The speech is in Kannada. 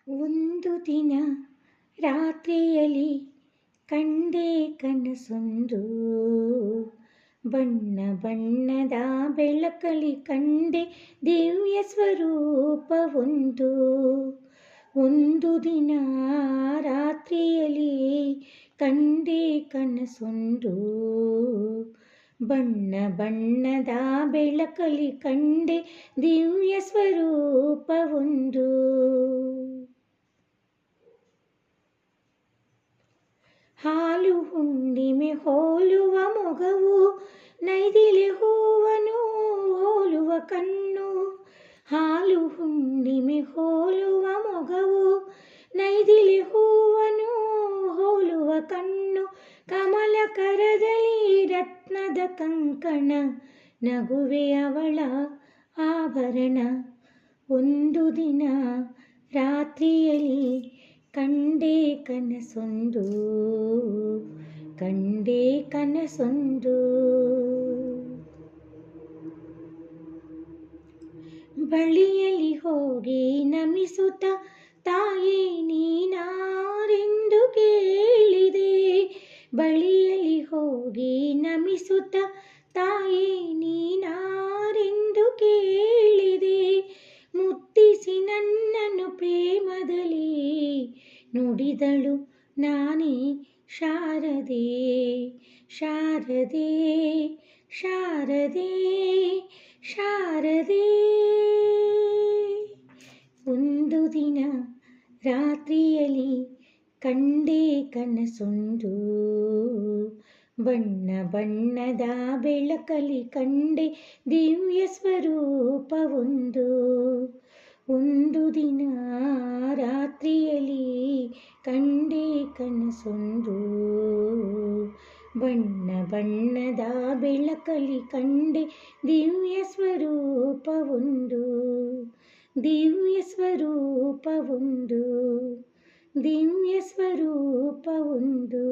ಒಂದು ದಿನ ರಾತ್ರಿಯಲ್ಲಿ ಕಂಡೆ ಕನಸೊಂದು, ಬಣ್ಣ ಬಣ್ಣದ ಬೆಳಕಲಿ ಕಂಡೆ ದಿವ್ಯ ಸ್ವರೂಪವೊಂದು. ಒಂದು ದಿನ ರಾತ್ರಿಯಲ್ಲಿ ಕಂಡೆ ಕನಸೊಂದು, ಬಣ್ಣ ಬಣ್ಣದ ಬೆಳಕಲಿ ಕಂಡೆ ದಿವ್ಯ ಸ್ವರೂಪವೊಂದು. ಹಾಲು ಹುಣ್ಣಿಮೆ ಹೋಲುವ ಮೊಗವು, ನೈದಿಲೆ ಹೂವನು ಹೋಲುವ ಕಣ್ಣು. ಹಾಲು ಹುಣ್ಣಿಮೆ ಹೋಲುವ ಮೊಗವು, ನೈದಿಲೆ ಹೂವನು ಹೋಲುವ ಕಣ್ಣು. ಕಮಲ ಕರದಲ್ಲಿ ರತ್ನದ ಕಂಕಣ, ನಗುವೆ ಅವಳ ಆಭರಣ. ಒಂದು ದಿನ ರಾತ್ರಿಯಲ್ಲಿ ಕಂಡೆ ಕನಸೊಂದು, ಕಂಡೆ ಕನಸೊಂದು. ಬಳಿಯಲ್ಲಿ ಹೋಗಿ ನಮಿಸುತ್ತ, ತಾಯೇ ನೀನಾರೆಂದು ಕೇಳಿದೆ. ಬಳಿಯಲ್ಲಿ ಹೋಗಿ ನಮಿಸುತ್ತ, ತಾಯೇ ನೀನಾರೆಂದು ಕೇಳಿದೆ. ಮುತ್ತಿಸಿ ನನ್ನನ್ನು ಪ್ರೇಮದಲ್ಲಿ ನುಡಿದಳು ನಾನೇ ಶಾರದೆ, ಶಾರದೆ, ಶಾರದೆ, ಶಾರದೆ. ಒಂದು ದಿನ ರಾತ್ರಿಯಲ್ಲಿ ಕಂಡೆ ಕನಸೊಂದು, ಬಣ್ಣ ಬಣ್ಣದ ಬೆಳಕಲಿ ಕಂಡೆ ದಿವ್ಯ ಸ್ವರೂಪವೊಂದು. ಒಂದು ದಿನ ರಾತ್ರಿಯಲ್ಲಿ ಕಂಡೆ ಕನಸೊಂದು, ಬಣ್ಣ ಬಣ್ಣದ ಬೆಳಕಲಿ ಕಂಡೆ ದಿವ್ಯ ಸ್ವರೂಪವೊಂದು, ದಿವ್ಯ ಸ್ವರೂಪವೊಂದು, ದಿವ್ಯ ಸ್ವರೂಪವೊಂದು.